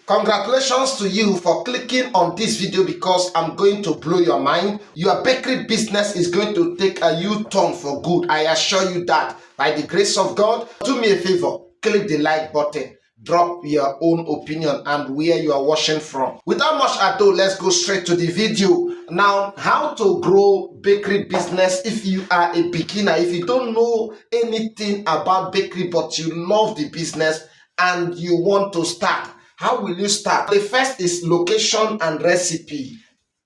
Congratulations to you for clicking on this video because I'm going to blow your mind. Your bakery business is going to take a U-turn for good. I assure you that by the grace of God. Do me a favor, click the like button, drop your own opinion and where you are watching from. Without much ado, let's go straight to the video. Now, how to grow bakery business if you are a beginner, if you don't know anything about bakery but you love the business and you want to start. How will you start? The first is location and recipe.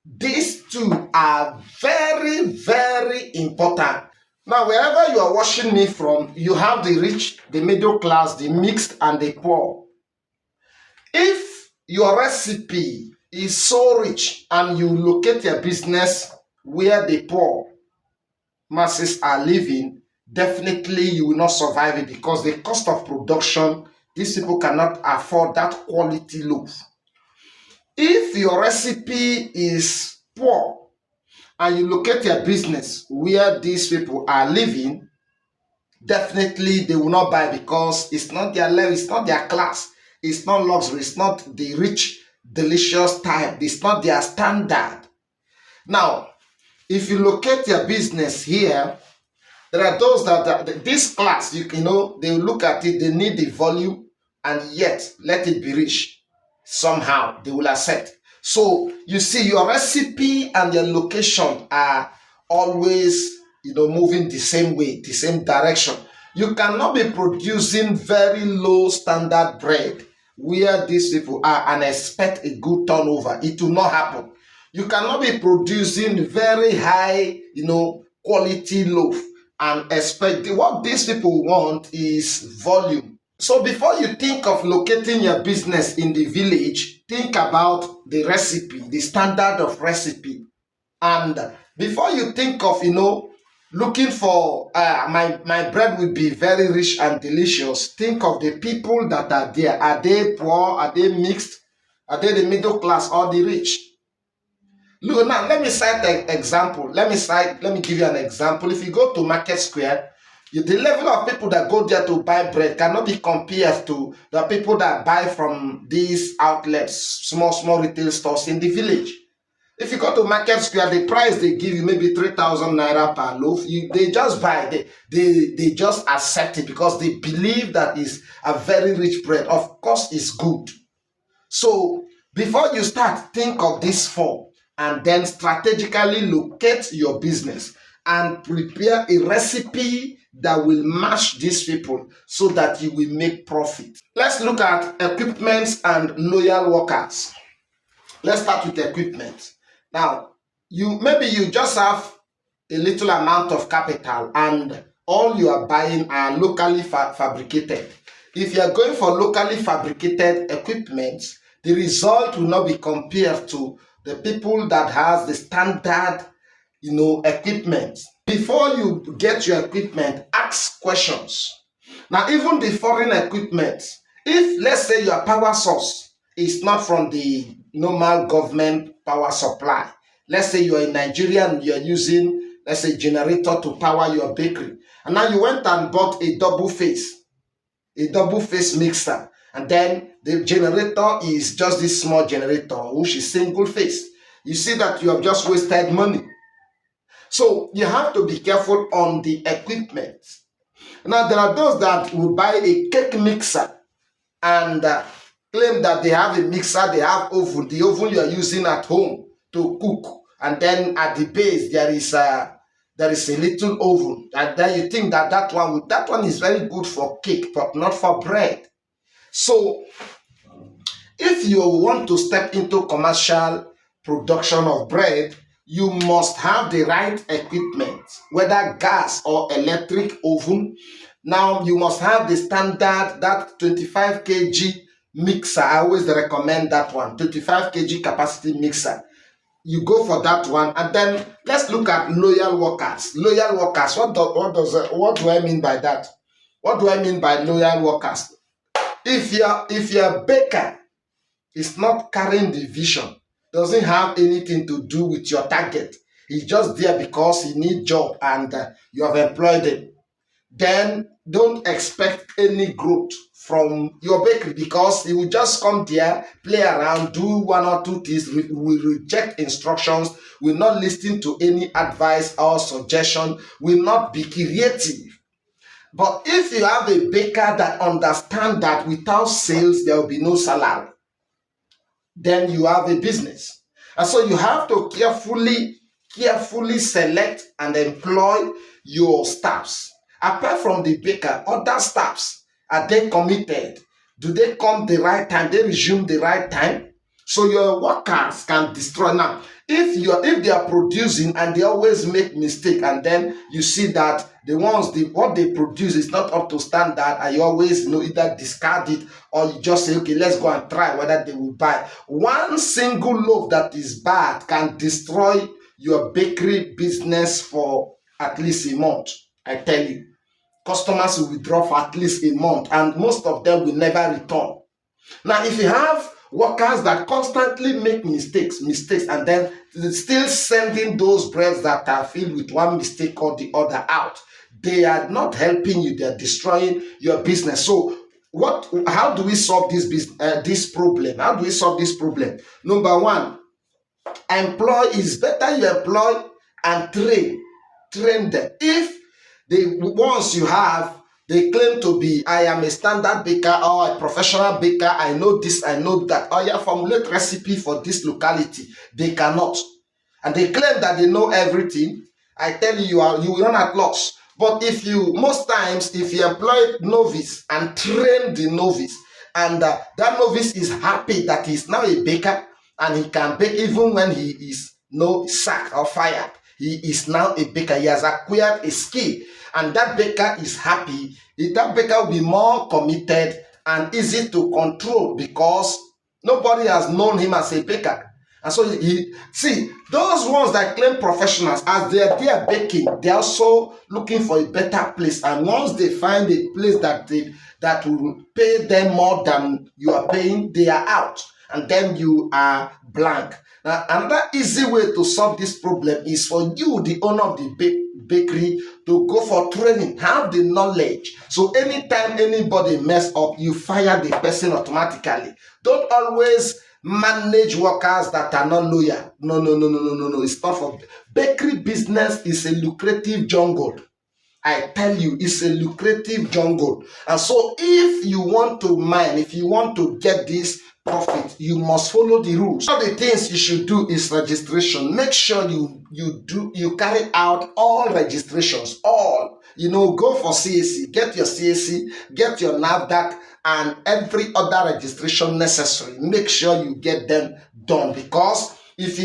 These two are very, very important. Now, wherever you are watching me from, you have the rich, the middle class, the mixed, and the poor. If your recipe is so rich and you locate your business where the poor masses are living, definitely you will not survive it because the cost of production, these people cannot afford that quality loaf. If your recipe is poor and you locate your business where these people are living, definitely they will not buy because it's not their level, it's not their class, it's not luxury, it's not the rich, delicious type, it's not their standard. Now, if you locate your business here, there are those that this class, you know, they will look at it, they need the volume, and yet let it be rich. Somehow they will accept. So you see, your recipe and your location are always, moving the same way, the same direction. You cannot be producing very low standard bread where these people are and expect a good turnover. It will not happen. You cannot be producing very high, quality loaf and expect what these people want is volume. So before you think of locating your business in the village, think about the recipe, the standard of recipe. And before you think of, looking for, my bread will be very rich and delicious, think of the people that are there. Are they poor? Are they mixed? Are they the middle class or the rich? Look, now let me cite an example. Let me give you an example. If you go to Market Square, the level of people that go there to buy bread cannot be compared to the people that buy from these outlets, small retail stores in the village. If you go to Market Square, the price they give you maybe 3,000 naira per loaf. They just buy, they just accept it because they believe that is a very rich bread. Of course, it's good. So before you start, think of these four and then strategically locate your business and prepare a recipe that will match these people so that you will make profit. Let's look at equipment and loyal workers. Let's start with equipment. Now, maybe you just have a little amount of capital and all you are buying are locally fabricated. If you are going for locally fabricated equipment, the result will not be compared to the people that has the standard, equipment. Before you get your equipment, ask questions. Now, even the foreign equipment, if let's say your power source is not from the normal government power supply, let's say you are in Nigeria and you are using, let's say, generator to power your bakery, and now you went and bought a double phase mixer, and then the generator is just this small generator, which is single phase. You see that you have just wasted money. So you have to be careful on the equipment. Now, there are those that will buy a cake mixer and claim that they have a mixer, they have oven, the oven you are using at home to cook, and then at the base there is a little oven, and then you think that one is very good for cake but not for bread. So if you want to step into commercial production of bread, you must have the right equipment, whether gas or electric oven. Now, you must have the standard, that 25 kg mixer. I always recommend that one, 25 kg capacity mixer. You go for that one, and then let's look at loyal workers. Loyal workers, what do I mean by that? What do I mean by loyal workers? If your baker is not carrying the vision, doesn't have anything to do with your target, he's just there because he needs job and you have employed him, then don't expect any growth from your bakery, because it will just come there, play around, do one or two things, will reject instructions, will not listen to any advice or suggestion, will not be creative. But if you have a baker that understands that without sales there will be no salary, then you have a business. And so you have to carefully select and employ your staffs. Apart from the baker, other staffs, are they committed? Do they come the right time? They resume the right time? So your workers can destroy. Now, if they are producing and they always make mistake, and then you see that what they produce is not up to standard, and you always either discard it, or you just say, okay, let's go and try whether they will buy. One single loaf that is bad can destroy your bakery business for at least a month. I tell you, customers will withdraw for at least a month, and most of them will never return. Now, if you have workers that constantly make mistakes, and then still sending those breads that are filled with one mistake or the other out, they are not helping you, they are destroying your business. So how do we solve this problem? How do we solve this problem? Number one, it's better you employ and train them. If the ones you have, they claim to be, I am a standard baker or a professional baker, I know this, I know that, or you formulate recipe for this locality, they cannot. And they claim that they know everything. I tell you, you will run at loss. But most times, if you employ novice and train the novice, and that novice is happy that he's now a baker, and he can bake even when he is sacked or fired, he is now a baker. He has acquired a skill, and that baker is happy. That baker will be more committed and easy to control, because nobody has known him as a baker. And so see, those ones that claim professionals, as they are there baking, they are also looking for a better place. And once they find a place that will pay them more than you are paying, they are out, and then you are blank. Now, another easy way to solve this problem is for you, the owner of the bakery, to go for training, have the knowledge. So anytime anybody mess up, you fire the person automatically. Don't always manage workers that are not loyal. No. It's not for bakery business. Is a lucrative jungle. I tell you, it's a lucrative jungle. And so if you want to mine, if you want to get this profit, you must follow the rules. One of the things you should do is registration. Make sure you carry out all registrations, go for CAC, get your CAC, get your NAFDAC, and every other registration necessary. Make sure you get them done, because if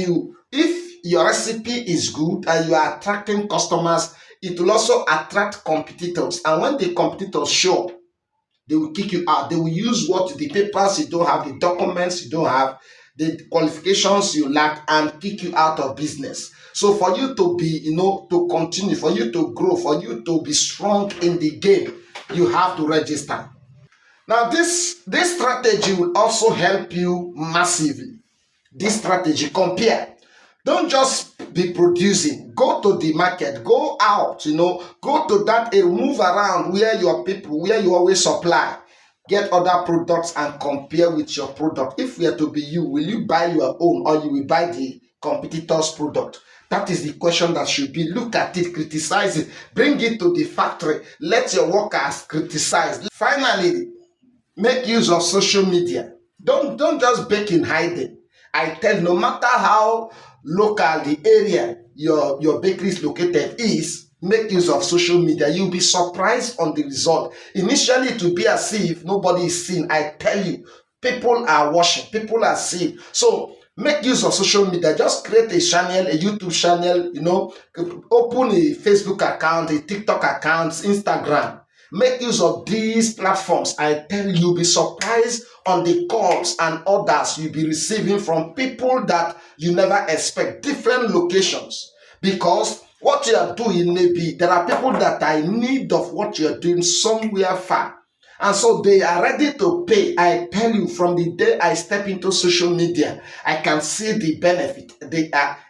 your recipe is good and you are attracting customers, it will also attract competitors. And when the competitors show up, they will kick you out. They will use the papers you don't have, the documents you don't have, the qualifications you lack, and kick you out of business. So for you to be, to continue, for you to grow, for you to be strong in the game, you have to register. Now, this strategy will also help you massively. This strategy, compare. Don't just be producing. Go to the market. Go out, go to that area, move around where your people, where you always supply. Get other products and compare with your product. If we are to be you, will you buy your own, or you will buy the competitor's product? That is the question that should be. Look at it, criticize it, bring it to the factory. Let your workers criticize. Finally, make use of social media. Don't just bake in hiding. I tell you, no matter how local the area your bakery is located is, make use of social media. You'll be surprised on the result. Initially, it will be as if nobody is seeing. I tell you, people are watching, people are seeing. So make use of social media. Just create a channel, a YouTube channel, open a Facebook account, a TikTok account, Instagram. Make use of these platforms. I tell you, you'll be surprised on the calls and orders you'll be receiving from people that you never expect, different locations. Because what you are doing, maybe there are people that are in need of what you are doing somewhere far. And so they are ready to pay. I tell you, from the day I step into social media, I can see the benefit.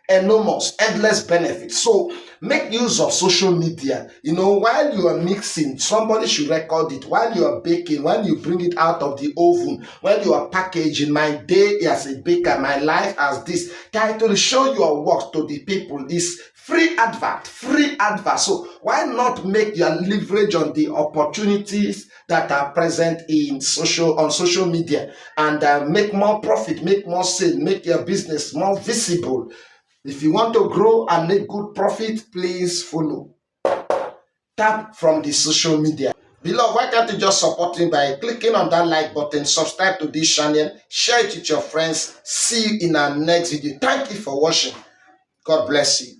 enormous, endless benefits. So make use of social media. While you are mixing, somebody should record it. While you are baking, when you bring it out of the oven, when you are packaging, my day as a baker, my life as this, title, show your work to the people is free advert. So why not make your leverage on the opportunities that are present on social media, and make more profit, make more sale, make your business more visible. If you want to grow and make good profit, please follow. Tap from the social media. Beloved, why can't you just support me by clicking on that like button, subscribe to this channel, share it with your friends. See you in our next video. Thank you for watching. God bless you.